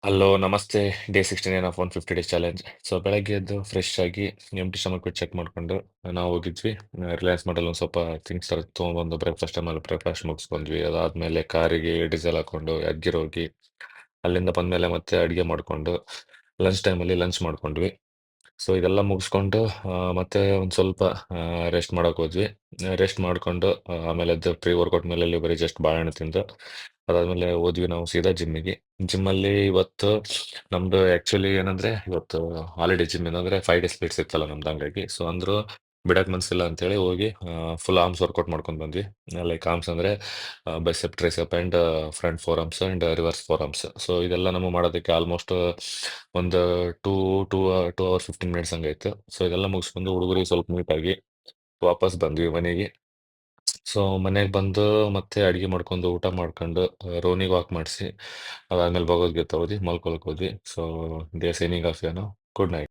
Hello ನಮಸ್ತೆ. Day 16 of 150 days challenge. So ಬೆಳಗ್ಗೆ ಎದ್ದು ಫ್ರೆಶ್ ಆಗಿ ಎಂಟಿ ಸ್ಟಮಕ್ ಚೆಕ್ ಮಾಡ್ಕೊಂಡು ನಾವು ಹೋಗಿದ್ವಿ. ರಿಲಯನ್ಸ್ ಮಾಡಲ್ ಒಂದು ಸ್ವಲ್ಪ ಥಿಂಗ್ಸ್ ತೊಗೊಂಡ್ಬಂದು ಬ್ರೇಕ್ಫಾಸ್ಟ್ ಆಮೇಲೆ ಬ್ರೇಕ್ಫಾಸ್ಟ್ ಮುಗಿಸ್ಕೊಂಡ್ವಿ. ಅದಾದ್ಮೇಲೆ ಕಾರಿಗೆ ಡೀಸೆಲ್ ಹಾಕೊಂಡು ಯಾದಗಿರಿ ಹೋಗಿ ಅಲ್ಲಿಂದ ಬಂದ್ಮೇಲೆ ಮತ್ತೆ ಅಡುಗೆ ಮಾಡ್ಕೊಂಡು ಲಂಚ್ ಟೈಮಲ್ಲಿ ಲಂಚ್ ಮಾಡ್ಕೊಂಡ್ವಿ. ಸೊ ಇದೆಲ್ಲ ಮುಗಿಸ್ಕೊಂಡು ಮತ್ತೆ ಒಂದು ಸ್ವಲ್ಪ ರೆಸ್ಟ್ ಮಾಡಕ್ ಹೋದ್ವಿ. ರೆಸ್ಟ್ ಮಾಡ್ಕೊಂಡು ಆಮೇಲೆ ಎದ್ದು ಪ್ರೀ ವರ್ಕೌಟ್ ಮೇಲೆ ಅಲ್ಲಿ ಬರೀ ಜಸ್ಟ್ ಬಾಳೆಹಣ್ಣು ತಿಂದು ಅದಾದ್ಮೇಲೆ ಹೋದ್ವಿ ನಾವು ಸೀದಾ ಜಿಮ್ಮಿಗೆ. ಜಿಮ್ಮಲ್ಲಿ ಇವತ್ತು ನಮ್ದು ಆಕ್ಚುಲಿ ಏನಂದ್ರೆ ಇವತ್ತು ಹಾಲಿಡೇ ಜಿಮ್ ಏನಂದ್ರೆ 5 ಡೇಸ್ ಸ್ಪ್ಲಿಟ್ಸ್ ಇತ್ತಲ್ಲ ನಮ್ದು, ಹಂಗಾಗಿ ಸೊ ಅಂದ್ರು ಬಿಡಕ್ ಮನ್ಸಿಲ್ಲ ಅಂತೇಳಿ ಹೋಗಿ ಫುಲ್ ಆರ್ಮ್ಸ್ ವರ್ಕೌಟ್ ಮಾಡ್ಕೊಂಡು ಬಂದ್ವಿ. ಲೈಕ್ ಆರ್ಮ್ಸ್ ಅಂದ್ರೆ bicep, tricep and front forearms and reverse forearms. So ಇದೆಲ್ಲ ನಮ್ಮ ಮಾಡೋದಕ್ಕೆ ಆಲ್ಮೋಸ್ಟ್ ಒಂದು ಟೂ ಟೂ 2 ಅವರ್ 15 ಮಿನಿಟ್ಸ್ ಹಂಗಾಯ್ತು. ಸೊ ಇದೆಲ್ಲ ಮುಗಿಸ್ಕೊಂಡು ಹುಡುಗರಿಗೆ ಸ್ವಲ್ಪ ನೀಟಾಗಿ ವಾಪಸ್ ಬಂದ್ವಿ ಮನೆಗೆ. ಸೊ ಮನೆಗೆ ಬಂದು ಮತ್ತೆ ಅಡಿಗೆ ಮಾಡ್ಕೊಂಡು ಊಟ ಮಾಡ್ಕೊಂಡು ರೋನಿಗೆ ವಾಕ್ ಮಾಡಿಸಿ ಅದಾದ್ಮೇಲೆ ಭಗವದ್ಗೀತೆ ಓದಿ ಮಲ್ಕೊಳಕ್ ಹೋದ್ವಿ. So they signing off, good night.